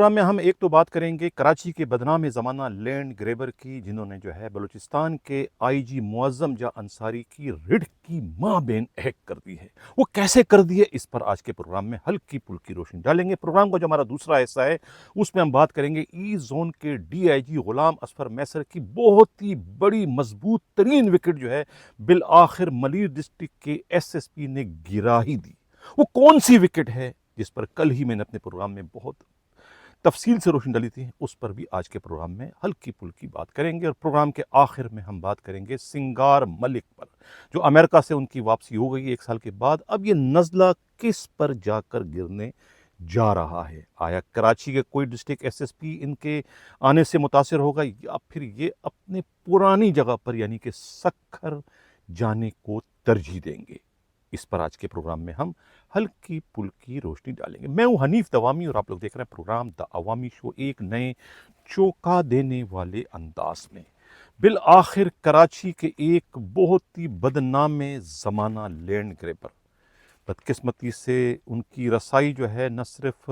Programme میں ہم ایک تو بات کریں گے کراچی کے بدنام زمانہ لینڈ گریبر کی، جنہوں نے جو ہے بلوچستان کے آئی جی معظم جاں انصاری کی رڑ کی ماں بین ایک کر دی ہے۔ وہ کیسے کر دی ہے، اس پر آج کے پروگرام میں ہلکی پھلکی روشنی ڈالیں گے۔ پروگرام کا جو ہمارا دوسرا حصہ ہے اس میں ہم بات کریں گے ای زون کے ڈی آئی جی غلام اصفر میسر کی بہت ہی بڑی مضبوط ترین وکٹ جو ہے بالآخر ملیر ڈسٹرکٹ کے ایس ایس پی نے گرا ہی دی۔ وہ کون سی وکٹ ہے جس پر کل ہی میں نے اپنے پروگرام میں بہت تفصیل سے روشنی ڈالی تھی، اس پر بھی آج کے پروگرام میں ہلکی پھلکی بات کریں گے۔ اور پروگرام کے آخر میں ہم بات کریں گے سنگار ملک پر، جو امریکہ سے ان کی واپسی ہو گئی 1 سال کے بعد۔ اب یہ نزلہ کس پر جا کر گرنے جا رہا ہے؟ آیا کراچی کے کوئی ڈسٹرکٹ ایس ایس پی ان کے آنے سے متاثر ہوگا، یا پھر یہ اپنے پرانی جگہ پر یعنی کہ سکھر جانے کو ترجیح دیں گے؟ اس پر آج کے پروگرام میں ہم ہلکی پھلکی روشنی ڈالیں گے۔ میں ہوں حنیف دوامی اور آپ لوگ دیکھ رہے ہیں پروگرام دا عوامی شو، ایک نئے چونکا دینے والے انداز میں۔ بالآخر کراچی کے ایک بہت ہی بدنام زمانہ لینڈ گریبر، بدقسمتی سے ان کی رسائی جو ہے نہ صرف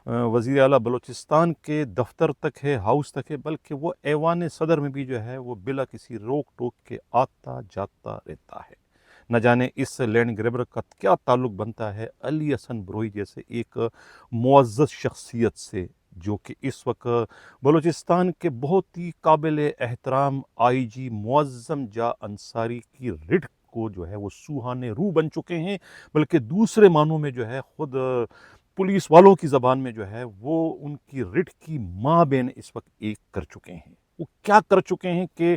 وزیر اعلیٰ بلوچستان کے دفتر تک ہے، ہاؤس تک ہے، بلکہ وہ ایوان صدر میں بھی جو ہے وہ بلا کسی روک ٹوک کے آتا جاتا رہتا ہے۔ نہ جانے اس لینڈ گریبر کا کیا تعلق بنتا ہے علی حسن بروئی جیسے ایک معزز شخصیت سے، جو کہ اس وقت بلوچستان کے بہت ہی قابل احترام آئی جی معظم جاں انصاری کی رٹ کو جو ہے وہ سوہانے روح بن چکے ہیں، بلکہ دوسرے معنوں میں جو ہے خود پولیس والوں کی زبان میں جو ہے وہ ان کی رٹ کی ماں بہن اس وقت ایک کر چکے ہیں۔ وہ کیا کر چکے ہیں کہ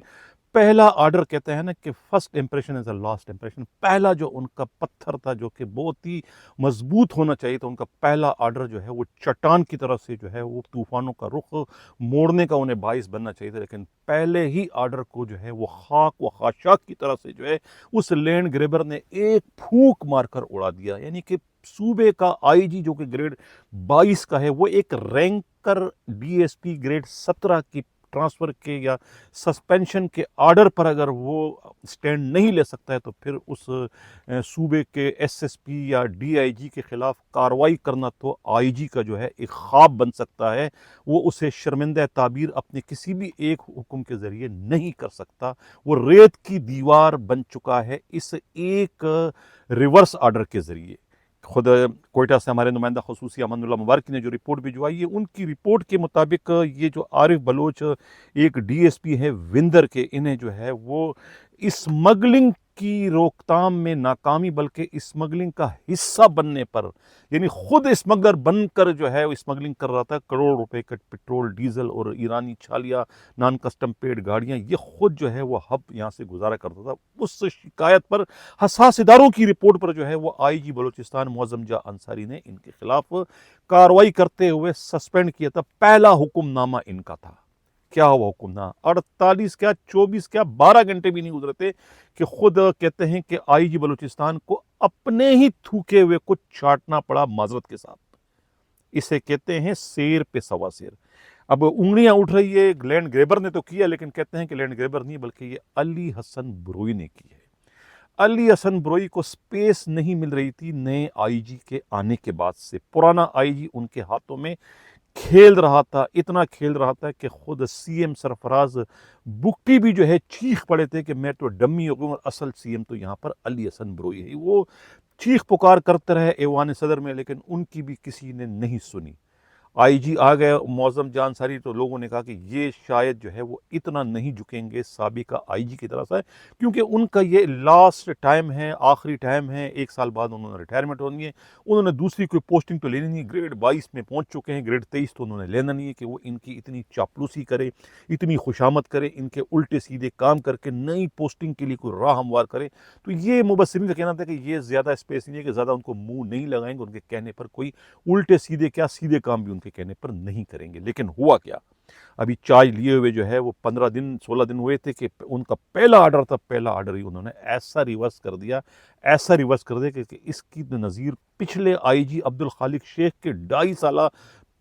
پہلا آرڈر کہتے ہیں نا کہ first impression is a last impression, پہلا جو ان کا پتھر تھا جو کہ بہت ہی مضبوط ہونا چاہیے تھا، ان کا پہلا آرڈر جو ہے وہ چٹان کی طرف سے جو ہے وہ طوفانوں کا رخ موڑنے کا انہیں باعث بننا چاہیے تھا، لیکن پہلے ہی آرڈر کو جو ہے وہ خاک و خاشاک کی طرف سے جو ہے اس لینڈ گریبر نے ایک پھونک مار کر اڑا دیا۔ یعنی کہ صوبے کا آئی جی جو کہ گریڈ 22 کا ہے، وہ ایک رینکر ڈی ایس پی گریڈ 17 کی ٹرانسفر کے یا سسپینشن کے آرڈر پر اگر وہ سٹینڈ نہیں لے سکتا ہے، تو پھر اس صوبے کے ایس ایس پی یا ڈی آئی جی کے خلاف کارروائی کرنا تو آئی جی کا جو ہے ایک خواب بن سکتا ہے۔ وہ اسے شرمندہ تعبیر اپنے کسی بھی ایک حکم کے ذریعے نہیں کر سکتا۔ وہ ریت کی دیوار بن چکا ہے اس ایک ریورس آرڈر کے ذریعے۔ خود کوئٹہ سے ہمارے نمائندہ خصوصی امان اللہ مبارکی نے جو رپورٹ بھجوائی ہے، ان کی رپورٹ کے مطابق یہ جو عارف بلوچ ایک ڈی ایس پی ہے وندر کے، انہیں جو ہے وہ اسمگلنگ کی روک تھام میں ناکامی بلکہ اسمگلنگ کا حصہ بننے پر، یعنی خود اسمگلر بن کر جو ہے وہ اسمگلنگ کر رہا تھا، کروڑ روپے کا پٹرول، ڈیزل اور ایرانی چھالیا نان کسٹم پیڈ گاڑیاں، یہ خود جو ہے وہ ہب یہاں سے گزارا کرتا تھا۔ اس شکایت پر حساس اداروں کی رپورٹ پر جو ہے وہ آئی جی بلوچستان معظم جاں انصاری نے ان کے خلاف کارروائی کرتے ہوئے سسپینڈ کیا تھا۔ پہلا حکم نامہ ان کا تھا، کیا ہوا حکم نامہ؟ 48 کیا 24 کیا 12 گھنٹے بھی نہیں گزرے تھے کہ خود کہتے ہیں کہ آئی جی بلوچستان کو اپنے ہی تھوکے ہوئے کچھ چاٹنا پڑا معذرت کے ساتھ۔ اسے کہتے ہیں سیر پہ سوا سیر۔ اب انگلیاں اٹھ رہی ہے، لینڈ گریبر نے تو کیا، لیکن کہتے ہیں کہ لینڈ گریبر نہیں بلکہ یہ علی حسن بروئی نے کی ہے۔ علی حسن بروئی کو سپیس نہیں مل رہی تھی نئے آئی جی کے آنے کے بعد سے۔ پرانا آئی جی ان کے ہاتھوں میں کھیل رہا تھا، اتنا کھیل رہا تھا کہ خود سی ایم سرفراز بگٹی بھی جو ہے چیخ پڑے تھے کہ میں تو ڈمی ہو گئی اور اصل سی ایم تو یہاں پر علی حسن بروئی ہے۔ وہ چیخ پکار کرتے رہے ایوان صدر میں، لیکن ان کی بھی کسی نے نہیں سنی۔ آئی جی آ گئے معظم جاں انصاری، تو لوگوں نے کہا کہ یہ شاید جو ہے وہ اتنا نہیں جھکیں گے سابقہ آئی جی کی طرف سے، کیونکہ ان کا یہ لاسٹ ٹائم ہے، آخری ٹائم ہے، 1 سال بعد انہوں نے ریٹائرمنٹ ہونی ہے۔ انہوں نے دوسری کوئی پوسٹنگ تو لینی نہیں، گریڈ 22 میں پہنچ چکے ہیں، گریڈ 23 تو انہوں نے لینا نہیں ہے کہ وہ ان کی اتنی چاپلوسی کرے، اتنی خوشامد کرے، ان کے الٹے سیدھے کام کر کے نئی پوسٹنگ کے لیے کوئی راہ ہموار کرے۔ تو یہ مبصرین کا کہنا تھا کہ یہ زیادہ اسپیس نہیں ہے، کہ زیادہ ان کو منہ نہیں لگائیں گے، ان کے کہنے پر کوئی الٹے سیدھے کیا سیدھے کام بھی ان کے کہنے پر نہیں کریں گے۔ لیکن ہوا کیا؟ ابھی چارج لیے ہوئے جو ہے وہ 15 دن 16 دن ہوئے تھے کہ ان کا پہلا آرڈر تھا، پہلا آرڈر ہی انہوں نے ایسا ریورس کر دیا کہ اس کی نظیر پچھلے آئی جی عبد الخالق شیخ کے 2.5 سالہ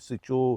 SHO,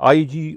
IG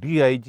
DIG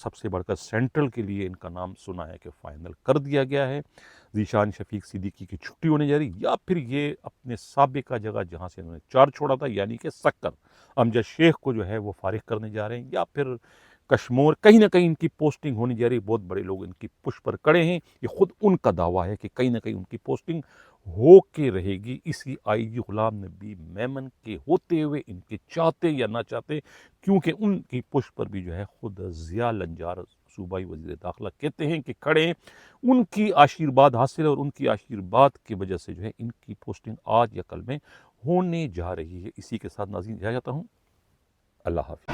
سب سے بڑھ کر سینٹرل کے لیے ان کا نام سنا ہے کہ فائنل کر دیا گیا ہے۔ ذیشان شفیق صدیقی کی چھٹی ہونے جا رہی، یا پھر یہ اپنے سابقہ جگہ جہاں سے انہوں نے چارج چھوڑا تھا یعنی کہ سکر، امجد شیخ کو جو ہے وہ فارغ کرنے جا رہے ہیں، یا پھر کشمور کہیں نہ کہیں ان کی پوسٹنگ ہونے جا رہی۔ بہت بڑے لوگ ان کی پش پر کڑے ہیں، یہ خود ان کا دعویٰ ہے کہ کہیں نہ کہیں ان کی پوسٹنگ ہو کے رہے گی۔ اسی آئی جی غلام نبی میمن کے ہوتے ہوئے ان کے چاہتے یا نہ چاہتے، کیونکہ ان کی پش پر بھی جو ہے خود ضیاء لنجار صوبائی وزیر داخلہ کہتے ہیں کہ کھڑے ہیں، ان کی آشیرواد حاصل ہے، اور ان کی آشیرواد کی وجہ سے جو ہے ان کی پوسٹنگ آج یا کل میں ہونے جا رہی ہے۔ اسی کے ساتھ ناظرین جا جاتا ہوں، اللہ حافظ۔